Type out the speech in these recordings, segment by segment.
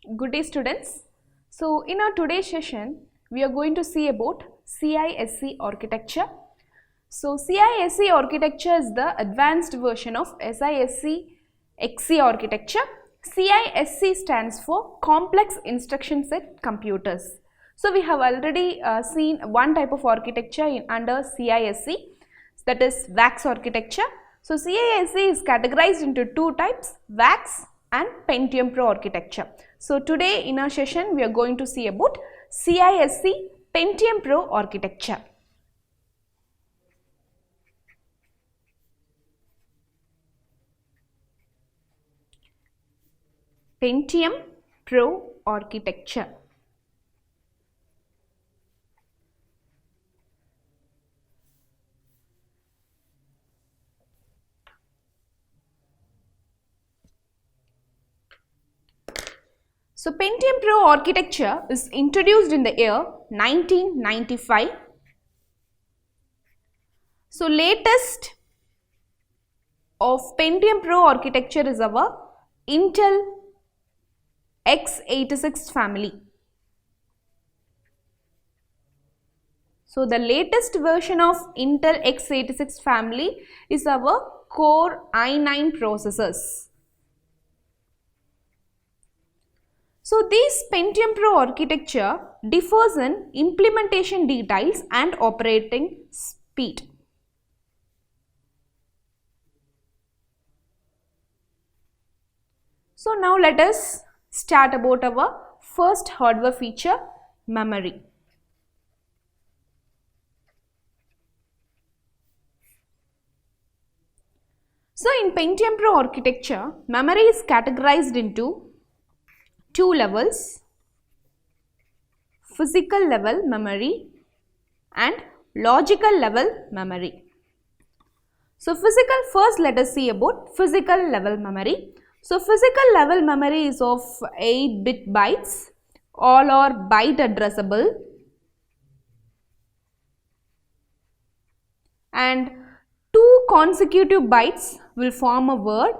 Good day students. So in our today's session we are going to see about CISC architecture. So CISC architecture is the advanced version of SISC XC architecture. CISC stands for Complex Instruction Set Computers. So we have already seen one type of architecture under CISC, that is VAX architecture. So CISC is categorized into two types, VAX and Pentium Pro architecture. So today in our session we are going to see about CISC Pentium Pro architecture. Pentium Pro architecture. So Pentium Pro architecture is introduced in the year 1995. So latest of Pentium Pro architecture is our Intel x86 family. So the latest version of Intel x86 family is our Core i9 processors. So this Pentium Pro architecture differs in implementation details and operating speed. So now let us start about our first hardware feature, memory. So in Pentium Pro architecture, memory is categorized into two levels, physical level memory and logical level memory. So first let us see about physical level memory. So physical level memory is of 8-bit bytes, all are byte addressable, and 2 consecutive bytes will form a word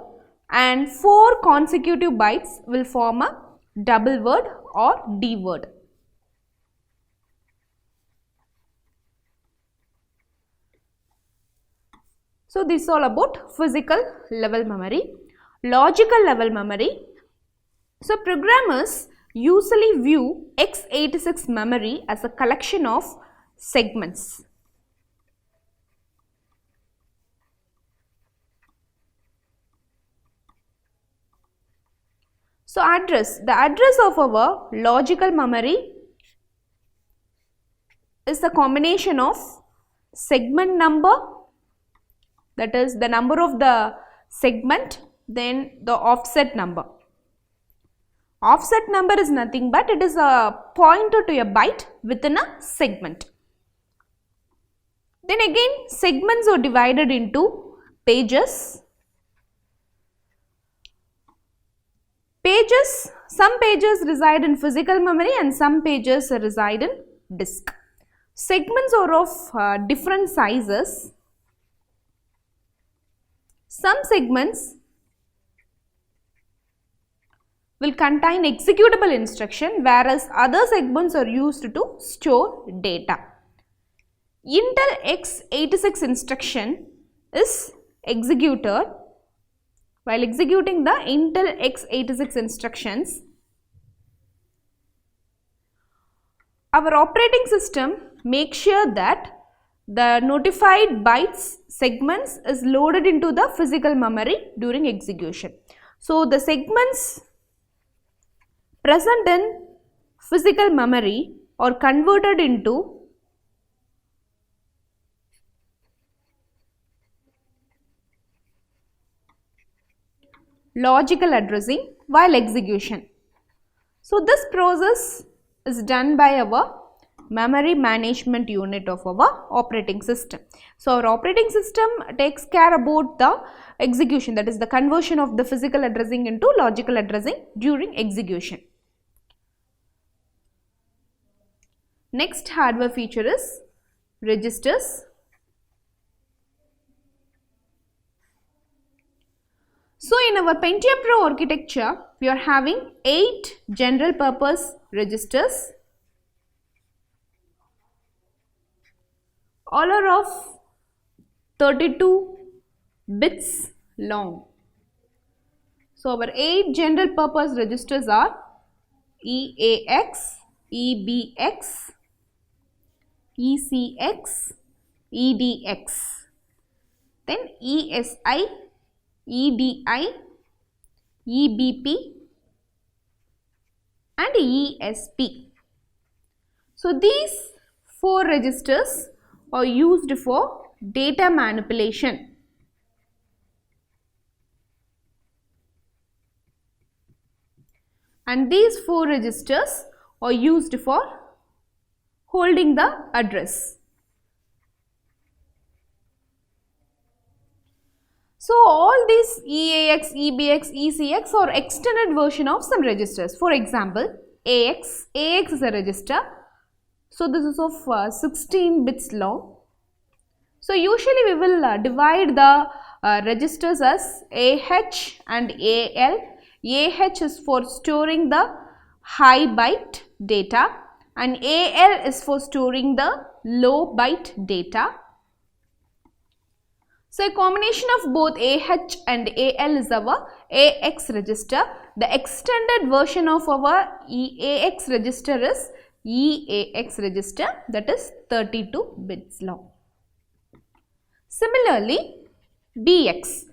and 4 consecutive bytes will form a double word or D word. So this is all about physical level memory. Logical level memory. So programmers usually view x86 memory as a collection of segments. So the address of our logical memory is the combination of segment number, that is the number of the segment, then the offset number. Offset number is nothing but it is a pointer to a byte within a segment. Then again segments are divided into pages. Some pages reside in physical memory and some pages reside in disk. Segments are of different sizes. Some segments will contain executable instruction, whereas other segments are used to store data. Intel x86 instruction is executed. While executing the Intel x86 instructions, our operating system makes sure that the notified bytes segments is loaded into the physical memory during execution. So the segments present in physical memory are converted into logical addressing while execution. So this process is done by our memory management unit of our operating system. So our operating system takes care about the execution, that is the conversion of the physical addressing into logical addressing during execution. Next hardware feature is registers. So in our Pentium Pro architecture, we are having 8 general purpose registers. All are of 32 bits long. So our 8 general purpose registers are EAX, EBX, ECX, EDX, then ESI, EDI, EBP and ESP. So these 4 registers are used for data manipulation. And these 4 registers are used for holding the address. So all these EAX, EBX, ECX are extended version of some registers. For example, AX is a register. So this is of 16 bits long. So usually we will divide the registers as AH and AL. AH is for storing the high byte data and AL is for storing the low byte data. So a combination of both AH and AL is our AX register. The extended version of our AX register is EAX register, that is 32 bits long. Similarly, BX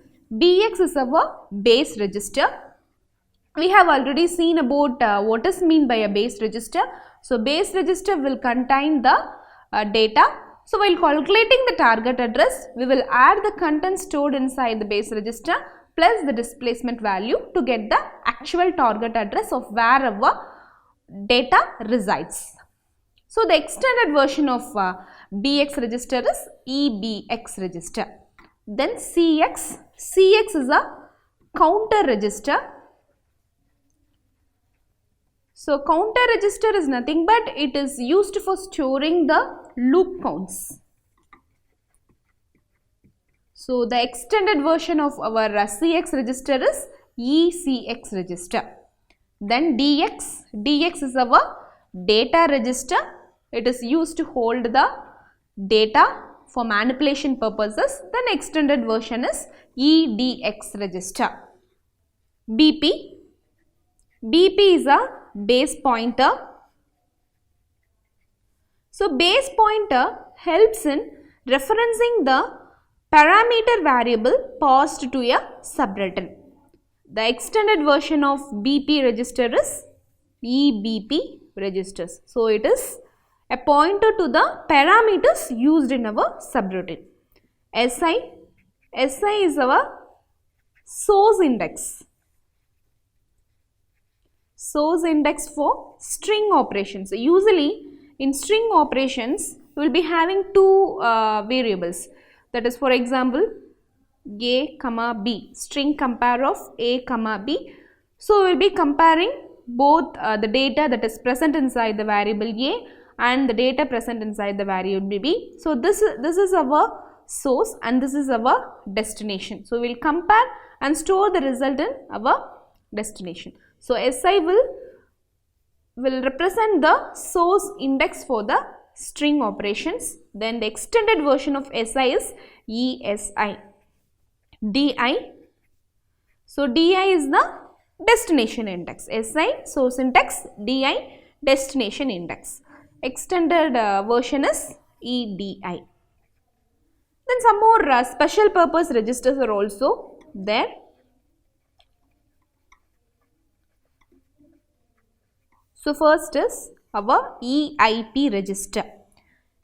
is our base register. We have already seen about what is meant by a base register. So base register will contain the data. So while calculating the target address, we will add the content stored inside the base register plus the displacement value to get the actual target address of where our data resides. So the extended version of BX register is EBX register. Then CX is a counter register. So counter register is nothing but it is used for storing the loop counts. So the extended version of our CX register is ECX register. Then DX is our data register. It is used to hold the data for manipulation purposes. Then extended version is EDX register. BP is a base pointer. So base pointer helps in referencing the parameter variable passed to a subroutine. The extended version of BP register is EBP registers. So it is a pointer to the parameters used in our subroutine. SI is our source index. Source index for string operations. So usually in string operations we will be having two variables, that is for example A, B, string compare of A, B. So we will be comparing both the data that is present inside the variable A and the data present inside the variable B. So this is our source and this is our destination. So we will compare and store the result in our destination. So SI will represent the source index for the string operations. Then the extended version of SI is ESI. DI, so DI is the destination index. SI source index, DI destination index. Extended version is EDI. Then some more special purpose registers are also there. So first is our EIP register.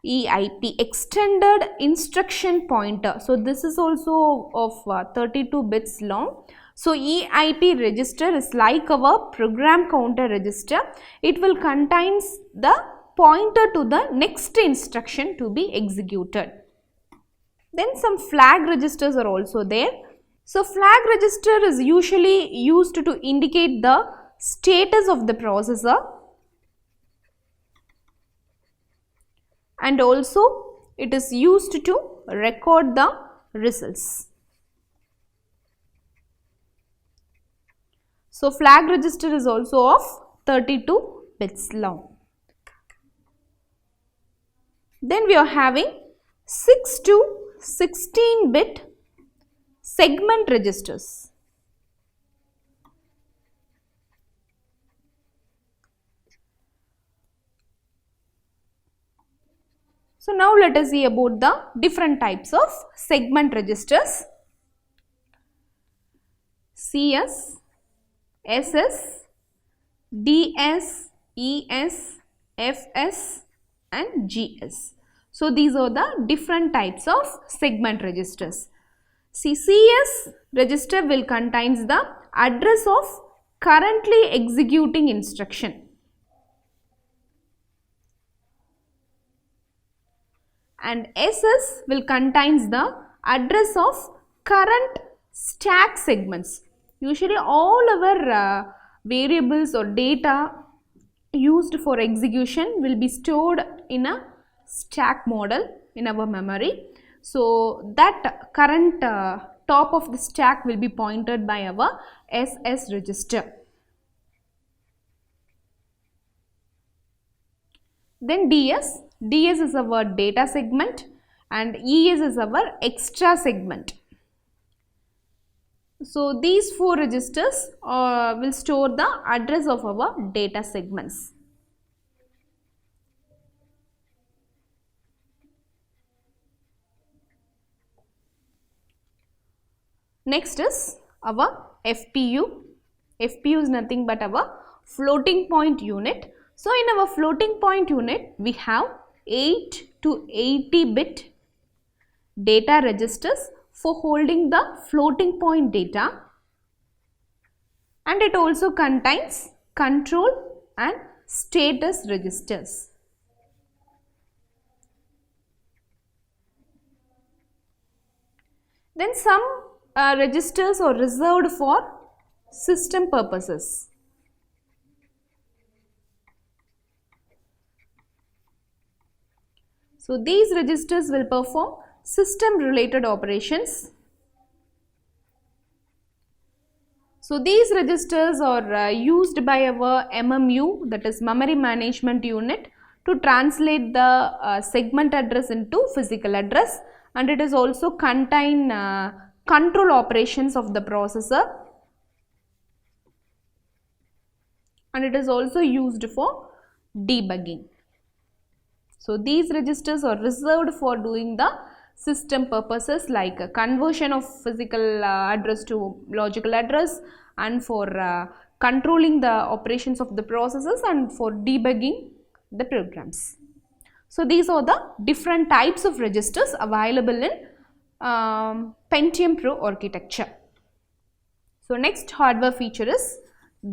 EIP, extended instruction pointer. So this is also of 32 bits long. So EIP register is like our program counter register. It will contain the pointer to the next instruction to be executed. Then some flag registers are also there. So flag register is usually used to indicate the status of the processor and also it is used to record the results. So flag register is also of 32 bits long. Then we are having 6 to 16 bit segment registers. So now let us see about the different types of segment registers. CS, SS, DS, ES, FS and GS. So these are the different types of segment registers. See, CS register will contains the address of currently executing instruction. And SS will contains the address of current stack segments. Usually all our variables or data used for execution will be stored in a stack model in our memory. So that current top of the stack will be pointed by our SS register. Then DS is our data segment and ES is our extra segment. So these four registers will store the address of our data segments. Next is our FPU. FPU is nothing but our floating point unit. So in our floating point unit, we have 8 to 80 bit data registers for holding the floating point data, and it also contains control and status registers. Then some registers are reserved for system purposes. So these registers will perform system related operations. So these registers are used by our MMU, that is memory management unit, to translate the segment address into physical address, and it is also contain control operations of the processor, and it is also used for debugging. So these registers are reserved for doing the system purposes like conversion of physical address to logical address, and for controlling the operations of the processes, and for debugging the programs. So these are the different types of registers available in Pentium Pro architecture. So next hardware feature is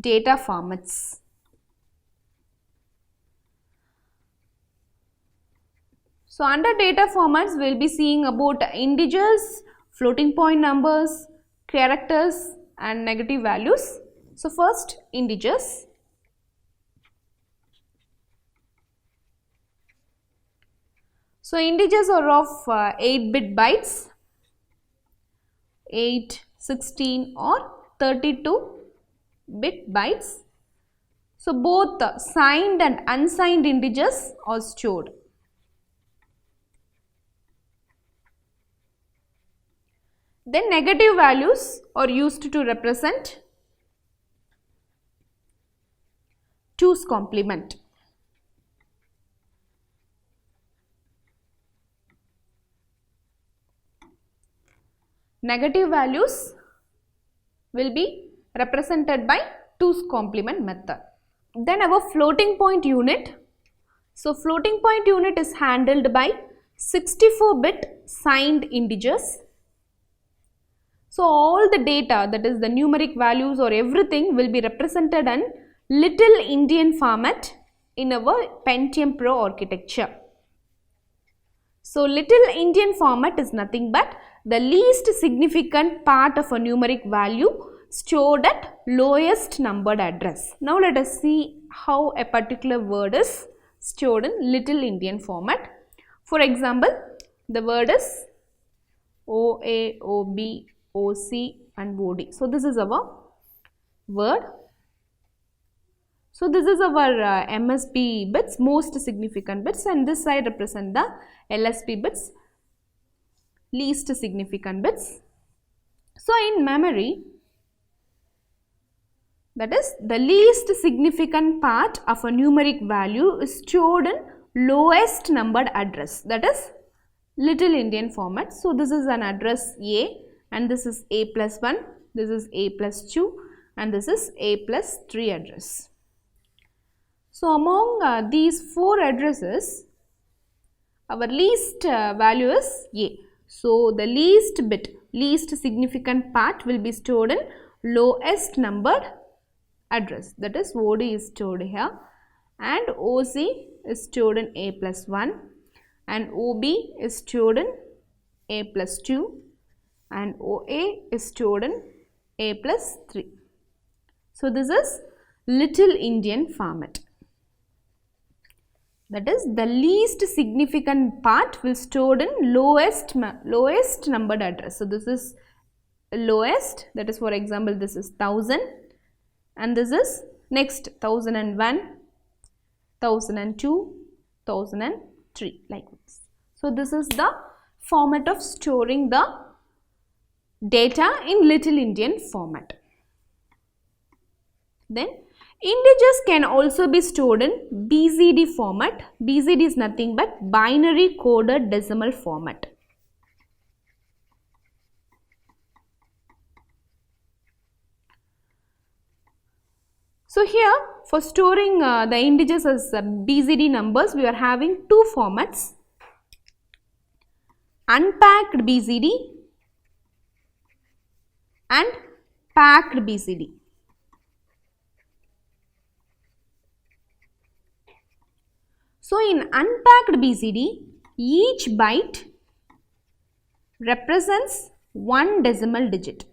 data formats. So under data formats, we will be seeing about integers, floating point numbers, characters and negative values. So first, integers. So integers are of 8-bit bytes, 8, 16 or 32-bit bytes. So both signed and unsigned integers are stored. Then negative values are used to represent 2's complement. Negative values will be represented by 2's complement method. Then our floating point unit. So floating point unit is handled by 64-bit signed integers. So all the data, that is the numeric values or everything, will be represented in Little Endian format in our Pentium Pro architecture. So Little Endian format is nothing but the least significant part of a numeric value stored at lowest numbered address. Now let us see how a particular word is stored in Little Endian format. For example, the word is OA, OB, OC and OD. So this is our word. So this is our MSB bits, most significant bits, and this side represent the LSB bits, least significant bits. So in memory, that is, the least significant part of a numeric value is stored in lowest numbered address, that is Little Indian format. So this is an address A, and this is A plus 1, this is A plus 2, and this is A plus 3 address. So among these 4 addresses, our least value is A. So the least bit, least significant part will be stored in lowest numbered address, that is OD is stored here, and OC is stored in A plus 1, and OB is stored in A plus 2, and OA is stored in A plus 3. So this is Little Indian format. That is, the least significant part will stored in lowest numbered address. So this is lowest, that is, for example, this is 1000, and this is next 1001, 1002, 1003, like this. So this is the format of storing the data in Little Indian format. Then integers can also be stored in BCD format. BCD is nothing but binary coded decimal format. So here, for storing the integers as BCD numbers, we are having 2 formats: unpacked BCD and packed BCD. So in unpacked BCD, each byte represents 1 decimal digit.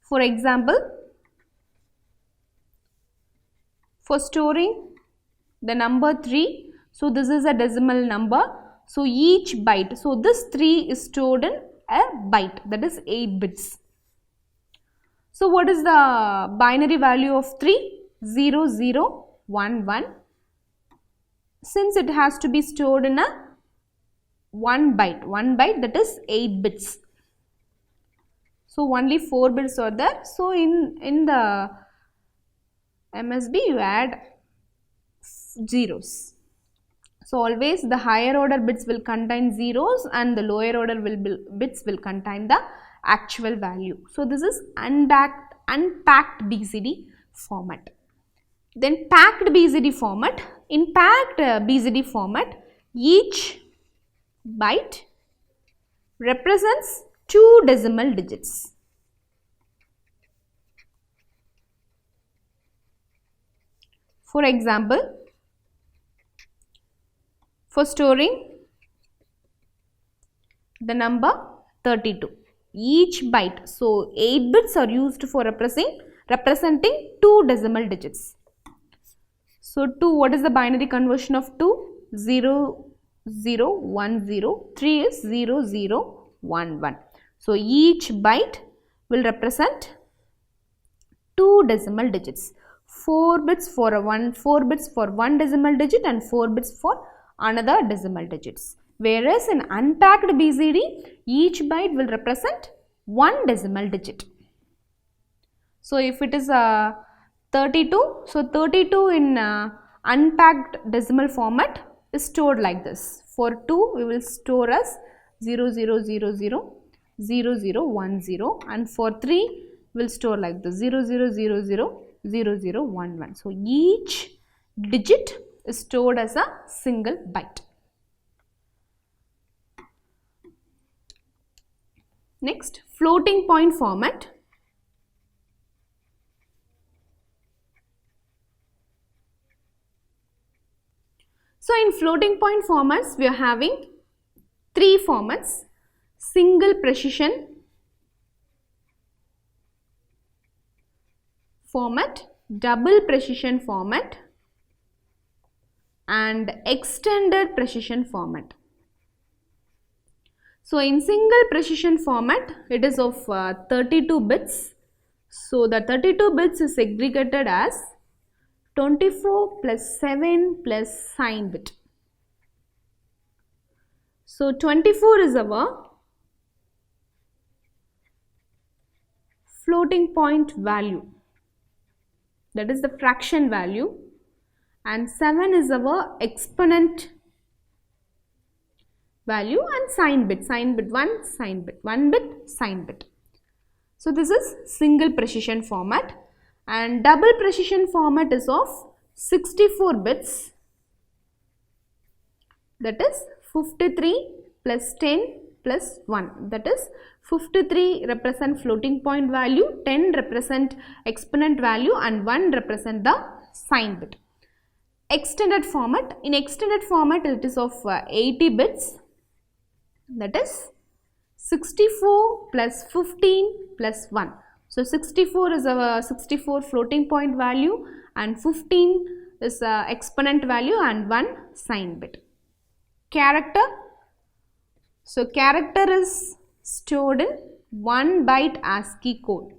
For example, for storing the number 3, so this is a decimal number, so each byte, so this 3 is stored in a byte, that is 8 bits. So what is the binary value of 3? 0, 0, 1, 1. Since it has to be stored in a 1 byte that is 8 bits. So only 4 bits are there. So in the MSB you add zeros. So always the higher order bits will contain zeros and the lower order bits will contain the actual value. So this is unpacked BCD format. Then packed BCD format. In packed BCD format, each byte represents 2 decimal digits. For example, for storing the number 32, each byte, so 8 bits are used for representing 2 decimal digits. So 2, what is the binary conversion of 2? 0, 0, 1, 0, 3 is 0, 0, 1, 1. So each byte will represent 2 decimal digits. 4 bits for one decimal digit and 4 bits for another decimal digits. Whereas in unpacked BCD, each byte will represent 1 decimal digit. So if it is 32, so 32 in unpacked decimal format is stored like this. For 2, we will store as 0, 0, 0, 0, 0, 0, 1, 0, and for 3, we will store like this 0, 0, 0, 0, 0, 0, 1, 1. So each digit is stored as a single byte. Next, floating point format. So in floating point formats, we are having 3 formats: single precision format, double precision format, and extended precision format. So in single precision format, it is of 32 bits. So the 32 bits is segregated as 24 plus 7 plus sign bit. So 24 is our floating point value, that is the fraction value, and 7 is our exponent value, and sign bit 1, sign bit 1 bit, sign bit. So this is single precision format, and double precision format is of 64 bits, that is 53 plus 10 plus 1, that is 53 represent floating point value, 10 represent exponent value, and 1 represent the sign bit. Extended format, in extended format it is of 80 bits, that is 64 plus 15 plus 1. So 64 is our 64 floating point value, and 15 is exponent value, and 1 sign bit. Character, so character is stored in 1 byte ASCII code,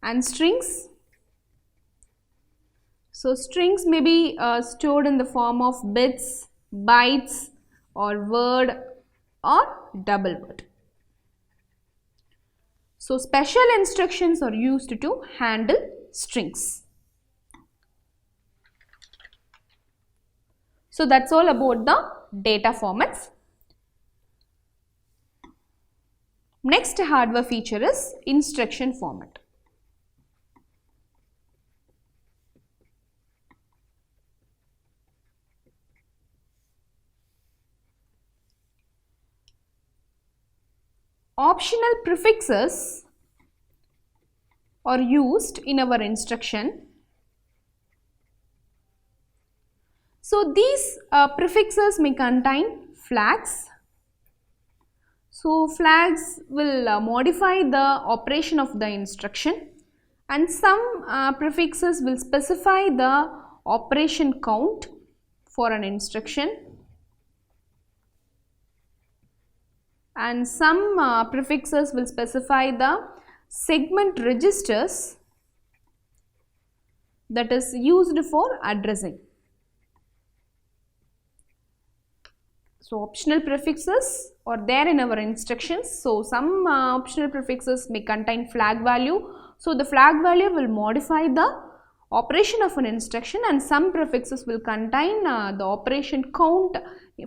and strings, so strings may be stored in the form of bits, bytes, or word, or double word. So special instructions are used to handle strings. So that's all about the data formats. Next hardware feature is instruction format. Optional prefixes are used in our instruction. So these prefixes may contain flags. So flags will modify the operation of the instruction, and some prefixes will specify the operation count for an instruction, and some prefixes will specify the segment registers that is used for addressing. So optional prefixes are there in our instructions. So some optional prefixes may contain flag value. So the flag value will modify the operation of an instruction, and some prefixes will contain the operation count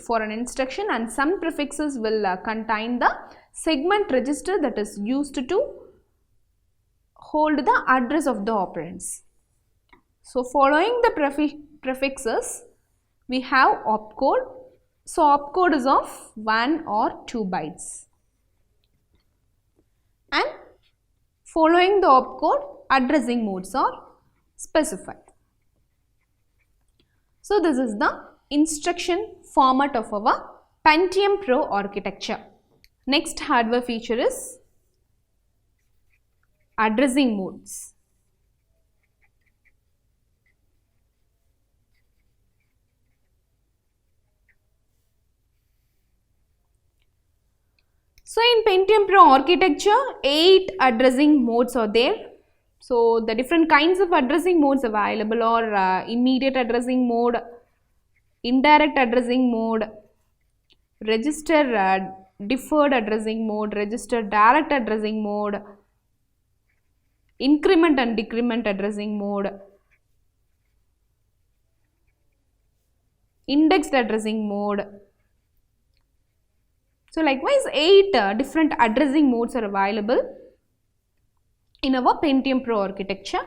for an instruction, and some prefixes will contain the segment register that is used to hold the address of the operands. So following the prefixes, we have opcode. So opcode is of 1 or 2 bytes, and following the opcode, addressing modes are specified. So this is the instruction format of our Pentium Pro architecture. Next hardware feature is addressing modes. So in Pentium Pro architecture, 8 addressing modes are there. So the different kinds of addressing modes available are immediate addressing mode, indirect addressing mode, register deferred addressing mode, register direct addressing mode, increment and decrement addressing mode, indexed addressing mode. So likewise 8 different addressing modes are available in our Pentium Pro architecture.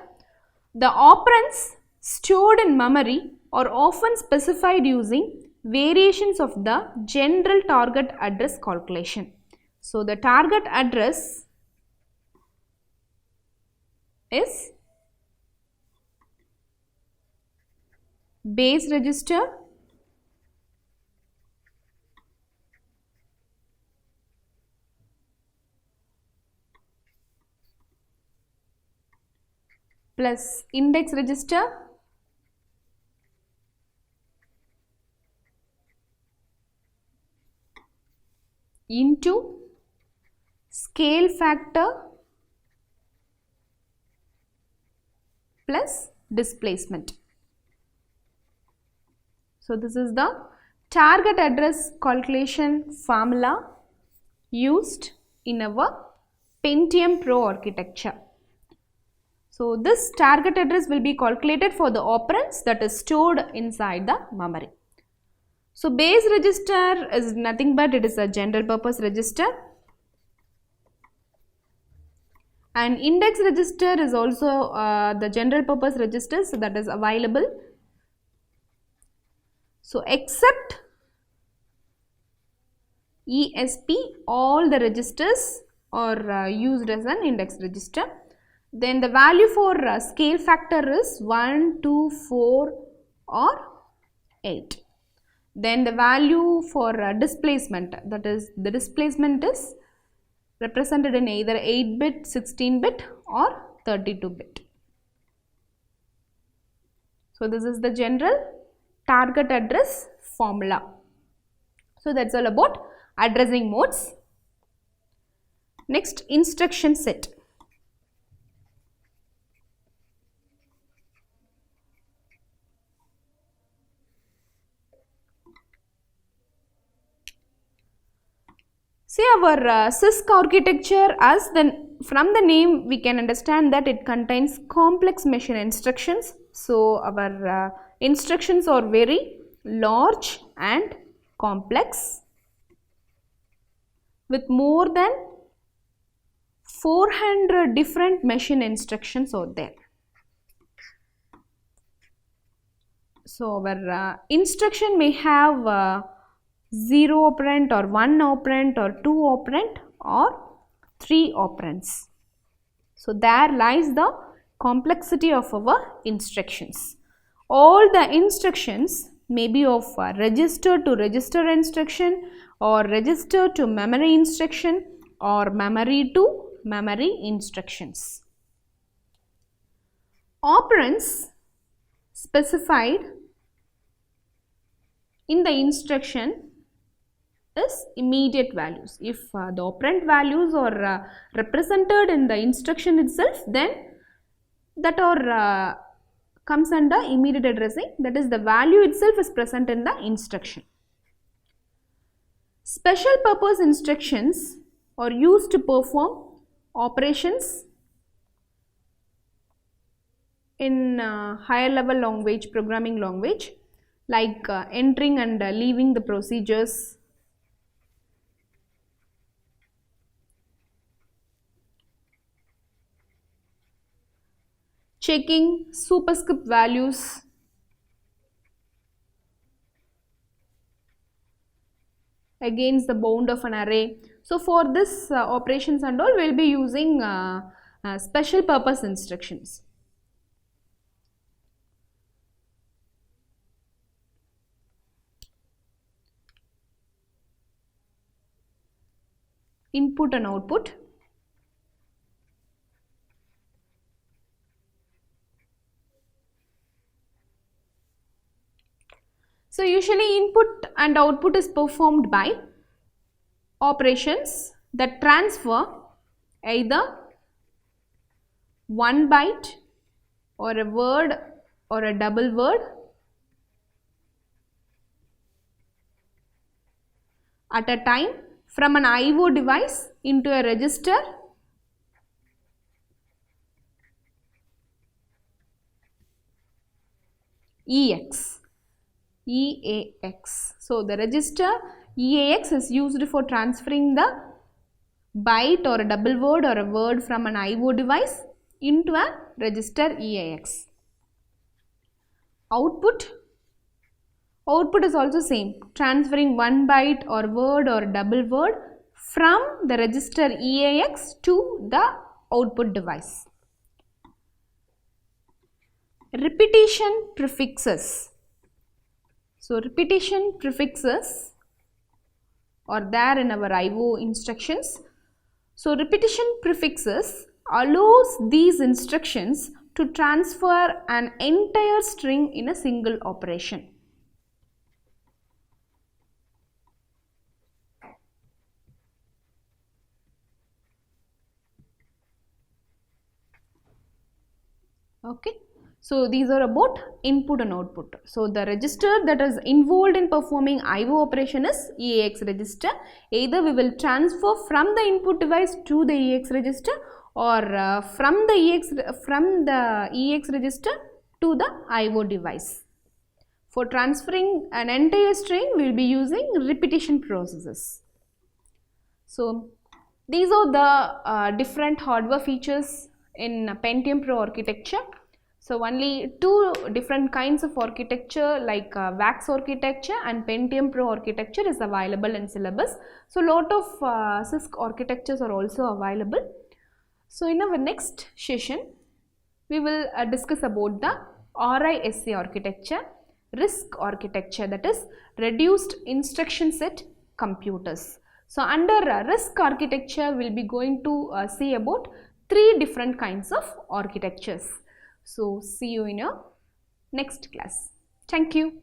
The operands stored in memory are often specified using variations of the general target address calculation. So the target address is base register, plus index register into scale factor plus displacement. So this is the target address calculation formula used in our Pentium Pro architecture. So this target address will be calculated for the operands that is stored inside the memory. So base register is nothing but it is a general purpose register, and index register is also the general purpose registers that is available. So except ESP, all the registers are used as an index register. Then the value for scale factor is 1, 2, 4 or 8. Then the value for displacement, that is the displacement is represented in either 8-bit, 16-bit or 32-bit. So this is the general target address formula. So that's all about addressing modes. Next, instruction set. See, our CISC architecture, as from the name we can understand that it contains complex machine instructions. So our instructions are very large and complex with more than 400 different machine instructions out there. So our instruction may have 0 operand or 1 operand or 2 operand or 3 operands. So there lies the complexity of our instructions. All the instructions may be of register to register instruction or register to memory instruction or memory to memory instructions. Operands specified in the instruction is immediate values. If the operand values are represented in the instruction itself, then that are comes under immediate addressing, that is the value itself is present in the instruction. Special purpose instructions are used to perform operations in higher level language, programming language, like entering and leaving the procedures, checking superscript values, against the bound of an array. So for this operations and all, we will be using special purpose instructions. Input and output. So usually input and output is performed by operations that transfer either one byte or a word or a double word at a time from an IO device into a register EAX. So the register EAX is used for transferring the byte or a double word or a word from an IO device into a register EAX. Output is also same, transferring one byte or word or double word from the register EAX to the output device. Repetition prefixes. So repetition prefixes are there in our IO instructions. So repetition prefixes allows these instructions to transfer an entire string in a single operation. Okay. So these are about input and output. So the register that is involved in performing IO operation is EAX register. Either we will transfer from the input device to the EAX register, or from the EAX register to the IO device. For transferring an entire string, we will be using repetition processes. So these are the different hardware features in Pentium Pro architecture. So only two different kinds of architecture like VAX architecture and Pentium Pro architecture is available in syllabus. So lot of CISC architectures are also available. So in our next session, we will discuss about the RISC architecture, RISC architecture, that is reduced instruction set computers. So under RISC architecture, we will be going to see about three different kinds of architectures. So see you in your next class. Thank you.